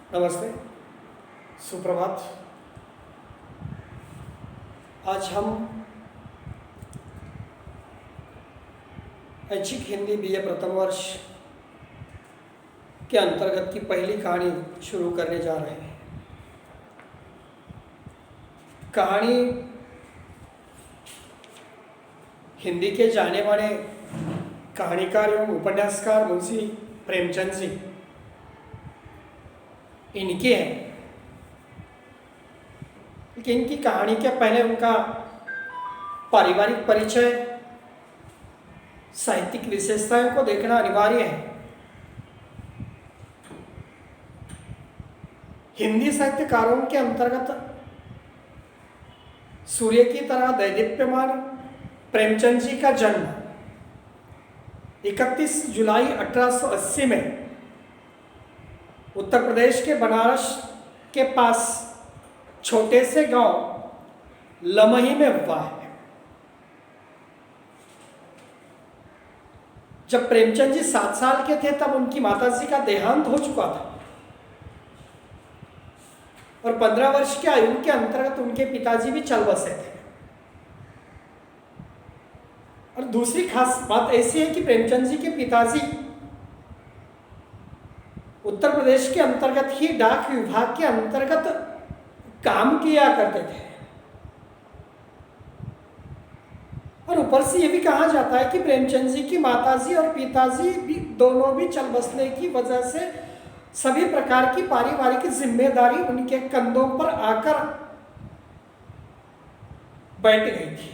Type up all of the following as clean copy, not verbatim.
नमस्ते, सुप्रभात। आज हम ऐच्छिक हिंदी बीए प्रथम वर्ष के अंतर्गत की पहली कहानी शुरू करने जा रहे हैं। कहानी हिंदी के जाने माने कहानीकार एवं उपन्यासकार मुंशी प्रेमचंद जी इनकी है, लेकिन इनकी कहानी के पहले उनका पारिवारिक परिचय, साहित्यिक विशेषताओं को देखना अनिवार्य है। हिंदी साहित्यकारों के अंतर्गत सूर्य की तरह दैदीप्यमान प्रेमचंद जी का जन्म 31 जुलाई 1880 में उत्तर प्रदेश के बनारस के पास छोटे से गांव लमही में हुआ है। जब प्रेमचंद जी 7 साल के थे तब उनकी माताजी का देहांत हो चुका था और 15 वर्ष की आयु के अंतर्गत उनके पिताजी भी चल बसे थे। और दूसरी खास बात ऐसी है कि प्रेमचंद जी के पिताजी उत्तर प्रदेश के अंतर्गत ही डाक विभाग के अंतर्गत काम किया करते थे। और ऊपर से यह भी कहा जाता है कि प्रेमचंद जी की माताजी और पिताजी भी दोनों भी चल बसने की वजह से सभी प्रकार की पारिवारिक जिम्मेदारी उनके कंधों पर आकर बैठ गई थी।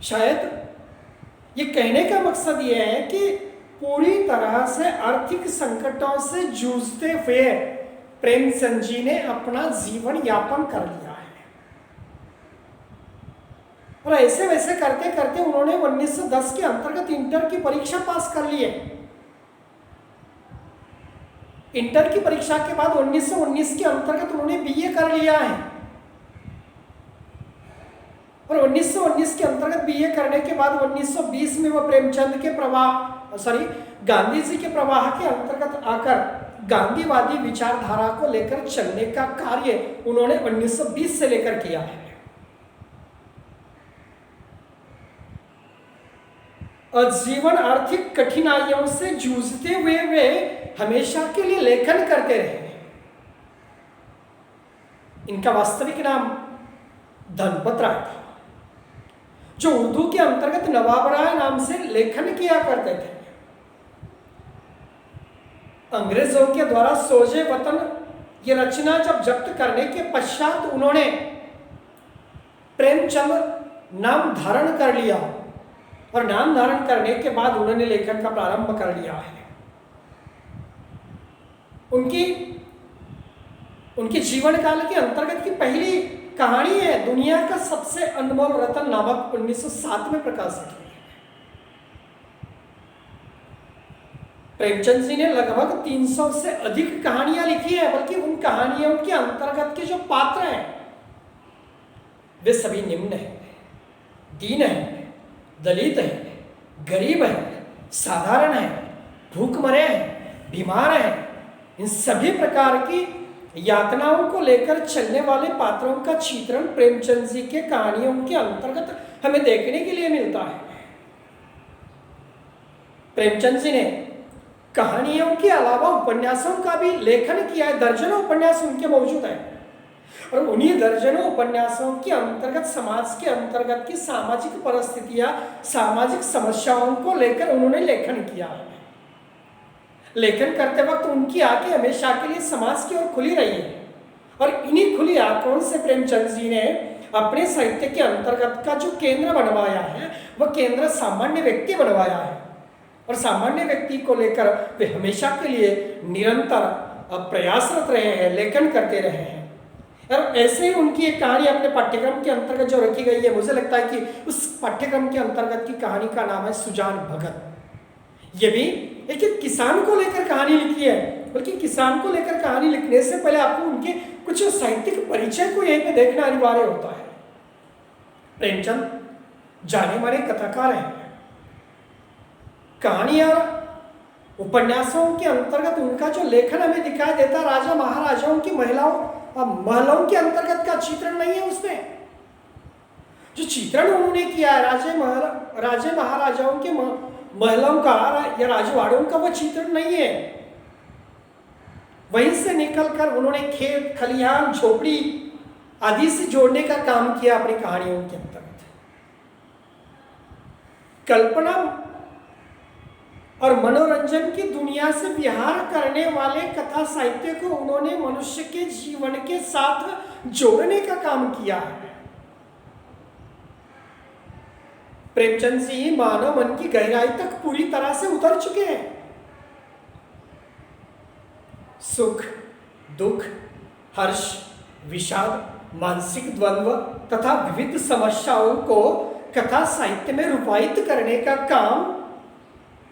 शायद ये कहने का मकसद ये है कि पूरी तरह से आर्थिक संकटों से जूझते हुए प्रेमचंद जी ने अपना जीवन यापन कर लिया है। और ऐसे वैसे करते करते उन्होंने 1910 के अंतर्गत इंटर की परीक्षा पास कर ली है। इंटर की परीक्षा के बाद 1919 के अंतर्गत उन्होंने बीए कर लिया है। और 1919 के अंतर्गत बीए करने के बाद 1920 में वह प्रेमचंद के गांधी जी के प्रवाह के अंतर्गत आकर गांधीवादी विचारधारा को लेकर चलने का कार्य उन्होंने 1920 से लेकर किया है। और जीवन आर्थिक कठिनाइयों से जूझते हुए वे हमेशा के लिए लेखन करते रहे। इनका वास्तविक नाम धनपत राय था, जो उर्दू के अंतर्गत नवाब राय नाम से लेखन किया करते थे। अंग्रेजों के द्वारा सोजे वतन ये रचना जब जब्त करने के पश्चात उन्होंने प्रेमचंद नाम धारण कर लिया और नाम धारण करने के बाद उन्होंने लेखन का प्रारंभ कर लिया है। उनके जीवन काल के अंतर्गत की पहली कहानी है दुनिया का सबसे अनमोल रतन नामक 1907 में प्रकाशित हुई। प्रेमचंद जी ने लगभग 300 से अधिक कहानियां लिखी है, बल्कि उन कहानियों के अंतर्गत के जो पात्र हैं वे सभी निम्न हैं, दीन हैं, दलित हैं, गरीब हैं, साधारण हैं, भूखमरे हैं, बीमार हैं। इन सभी प्रकार की यातनाओं को लेकर चलने वाले पात्रों का चित्रण प्रेमचंद जी के कहानियों के अंतर्गत हमें देखने के लिए मिलता है। प्रेमचंद जी ने कहानियों के अलावा उपन्यासों का भी लेखन किया है। दर्जनों उपन्यास उनके मौजूद हैं और उन्हीं दर्जनों उपन्यासों के अंतर्गत समाज के अंतर्गत की सामाजिक परिस्थितियां, सामाजिक समस्याओं को लेकर उन्होंने लेखन किया है। लेखन करते वक्त उनकी आंखें हमेशा के लिए समाज की ओर खुली रही है और इन्हीं खुली आंखों से प्रेमचंद जी ने अपने साहित्य के अंतर्गत का जो केंद्र बनवाया है वह केंद्र सामान्य व्यक्ति बनवाया है। और सामान्य व्यक्ति को लेकर वे हमेशा के लिए निरंतर प्रयासरत रहे हैं, लेखन करते रहे हैं। और ऐसे ही उनकी एक कहानी अपने पाठ्यक्रम के अंतर्गत जो रखी गई है, मुझे लगता है कि उस पाठ्यक्रम के अंतर्गत की कहानी का नाम है सुजान भगत। ये भी एक किसान को लेकर कहानी लिखी है, बल्कि किसान को लेकर कहानी लिखने से पहले आपको उनके कुछ साहित्यिक परिचय को यहीं पे देखना अनिवार्य होता है। प्रेमचंद जाने माने कथाकार हैं, कहानियां उपन्यासों के अंतर्गत उनका जो लेखन हमें दिखाई देता, राजा महाराजाओं की महलों के अंतर्गत का चित्रण नहीं है उसमें। जो चित्रण उन्होंने किया है राजे महाराजाओं के महलों का या राजवाड़ों का, वो चित्रण नहीं है। वहीं से निकलकर उन्होंने खेत खलिहान झोपड़ी आदि से जोड़ने का काम किया अपनी कहानियों के अंतर्गत। कल्पना और मनोरंजन की दुनिया से विहार करने वाले कथा साहित्य को उन्होंने मनुष्य के जीवन के साथ जोड़ने का काम किया है। प्रेमचंद जी मानव मन की गहराई तक पूरी तरह से उतर चुके हैं। सुख, दुख, हर्ष, विषाद, मानसिक द्वंद्व तथा विविध समस्याओं को कथा साहित्य में रूपायित करने का काम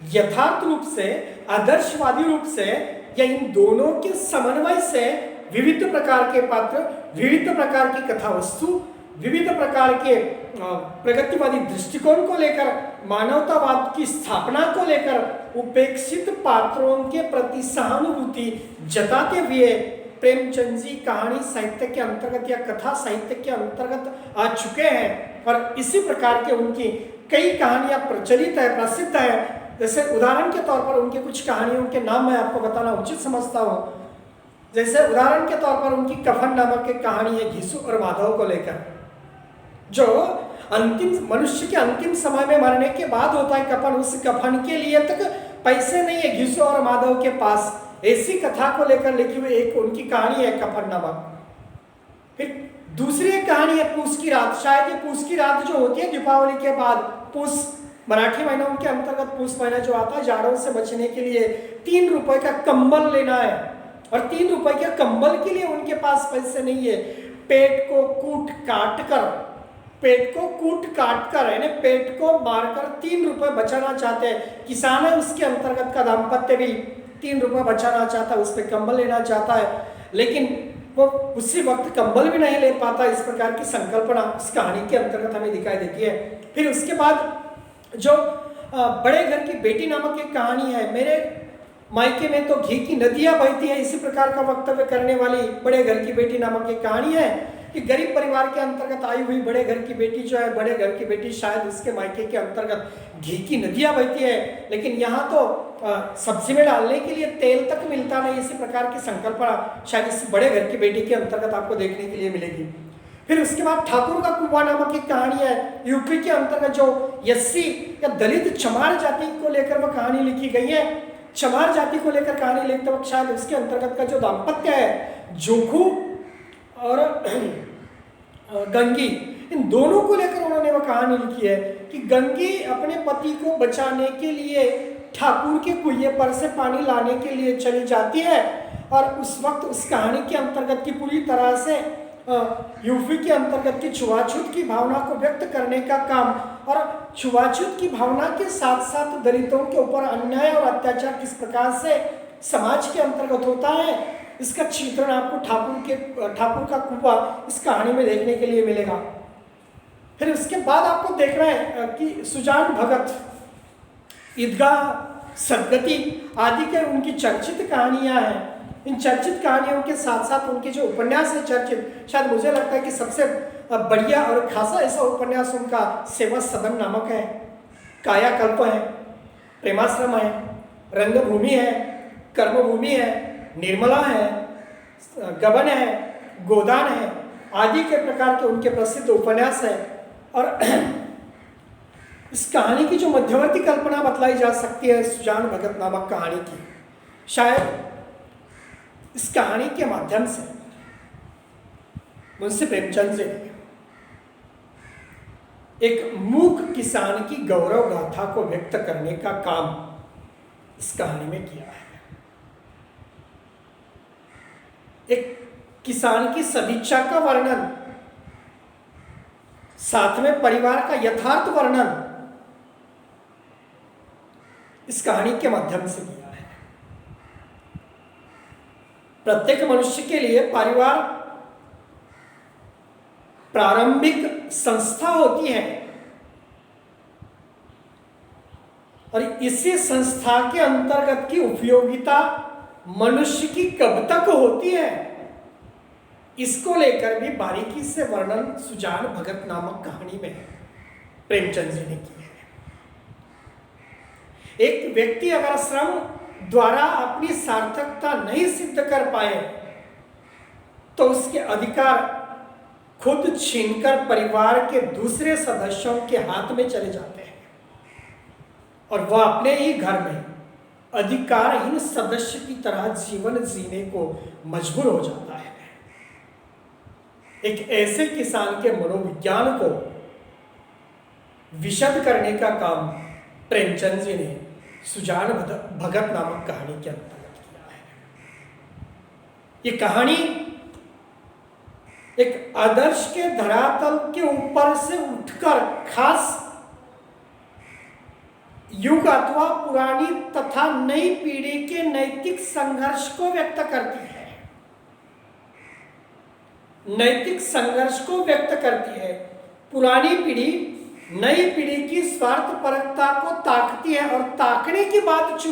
यथार्थ रूप से, आदर्शवादी रूप से या इन दोनों के समन्वय से विविध प्रकार के पात्र, विविध प्रकार की कथा वस्तु, विविध प्रकार के प्रगतिवादी दृष्टिकोण को लेकर, मानवतावाद की स्थापना को लेकर उपेक्षित पात्रों के प्रति सहानुभूति जताते हुए प्रेमचंद जी कहानी साहित्य के अंतर्गत या कथा साहित्य के अंतर्गत आ चुके हैं। और इसी प्रकार के उनकी कई कहानियां प्रचलित है, प्रसिद्ध है। जैसे उदाहरण के तौर पर उनके कुछ कहानियों के नाम मैं आपको बताना उचित समझता हूँ। जैसे उदाहरण के तौर पर उनकी कफन नामक एक कहानी है घिसू और माधव को लेकर, जो अंतिम मनुष्य के अंतिम समय में मरने के बाद होता है कफन। उस कफन के लिए तक पैसे नहीं है घिसू और माधव के पास। ऐसी कथा को लेकर लिखी हुई एक उनकी कहानी है कफन नामक। फिर दूसरी एक कहानी है पूस की रात। शायद ये पूस की रात जो होती है दीपावली के बाद, पूस मराठी महीनों के अंतर्गत पूस महीना जो आता है, जाड़ों से बचने के लिए 3 रुपए का कंबल लेना है और 3 रुपए के कंबल के लिए उनके पास पैसे नहीं है। पेट को कूट काट कर यानी पेट को मारकर 3 रुपए बचाना चाहते हैं। किसान है, उसके अंतर्गत का दाम्पत्य भी 3 रुपए बचाना चाहता है, उस पर कंबल लेना चाहता है, लेकिन वो उसी वक्त कंबल भी नहीं ले पाता। इस प्रकार की संकल्पना इस कहानी के अंतर्गत हमें दिखाई देती है। फिर उसके बाद जो बड़े घर की बेटी नामक एक कहानी है, मेरे मायके में तो घी की नदियां बहती है, इसी प्रकार का वक्तव्य करने वाली बड़े घर की बेटी नामक एक कहानी है कि गरीब परिवार के अंतर्गत आई हुई बड़े घर की बेटी जो है, बड़े घर की बेटी शायद उसके मायके के अंतर्गत घी की नदियां बहती है, लेकिन यहाँ तो सब्जी में डालने के लिए तेल तक मिलता नहीं। इसी प्रकार की संकल्पना शायद इस बड़े घर की बेटी के अंतर्गत आपको देखने के लिए मिलेगी। फिर उसके बाद ठाकुर का कुआं नामक एक कहानी है, यूपी के अंतर्गत जो एससी या दलित चमार जाति को लेकर वह कहानी लिखी गई है। चमार जाति को लेकर कहानी लिखते वक्त शायद उसके अंतर्गत का जो दाम्पत्य है, जोखू और गंगी, इन दोनों को लेकर उन्होंने वह कहानी लिखी है कि गंगी अपने पति को बचाने के लिए ठाकुर के कुएं पर से पानी लाने के लिए चली जाती है और उस वक्त उस कहानी के अंतर्गत की पूरी तरह से यूपी के अंतर्गत की छुआछूत की भावना को व्यक्त करने का काम और छुआछूत की भावना के साथ साथ दलितों के ऊपर अन्याय और अत्याचार किस प्रकार से समाज के अंतर्गत होता है, इसका चित्रण आपको ठाकुर का कुआं इस कहानी में देखने के लिए मिलेगा। फिर उसके बाद आपको देखना है कि सुजान भगत, ईदगाह, सदगति आदि के उनकी चर्चित कहानियां हैं। इन चर्चित कहानियों के साथ साथ उनके जो उपन्यास है चर्चित, शायद मुझे लगता है कि सबसे बढ़िया और खासा ऐसा उपन्यास उनका सेवा सदन नामक है, कायाकल्प है, प्रेमाश्रम है, रंगभूमि है, कर्मभूमि है, निर्मला है, गबन है, गोदान है आदि के प्रकार के उनके प्रसिद्ध उपन्यास है। और इस कहानी की जो मध्यवर्ती कल्पना बतलाई जा सकती है सुजान भगत नामक कहानी की, शायद इस कहानी के माध्यम से मुंशी प्रेमचंद जी ने एक मूक किसान की गौरव गाथा को व्यक्त करने का काम इस कहानी में किया है। एक किसान की सदिच्छा का वर्णन, साथ में परिवार का यथार्थ वर्णन इस कहानी के माध्यम से किया है। प्रत्येक मनुष्य के लिए परिवार प्रारंभिक संस्था होती है और इसी संस्था के अंतर्गत की उपयोगिता मनुष्य की कब तक होती है, इसको लेकर भी बारीकी से वर्णन सुजान भगत नामक कहानी में प्रेमचंद जी ने किया है। एक व्यक्ति अगर श्रम द्वारा अपनी सार्थकता नहीं सिद्ध कर पाए तो उसके अधिकार खुद छीनकर परिवार के दूसरे सदस्यों के हाथ में चले जाते हैं और वह अपने ही घर में अधिकारहीन सदस्य की तरह जीवन जीने को मजबूर हो जाता है। एक ऐसे किसान के मनोविज्ञान को विशद करने का काम प्रेमचंद जी ने सुजान भगत नामक कहानी के अंतर्गत किया है। ये कहानी एक आदर्श के धरातल के ऊपर से उठकर खास युग अथवा पुरानी तथा नई पीढ़ी के नैतिक संघर्ष को व्यक्त करती है। नैतिक संघर्ष को व्यक्त करती है। पुरानी पीढ़ी नई पीढ़ी की स्वार्थपरकता को ताकती है और ताकने की बात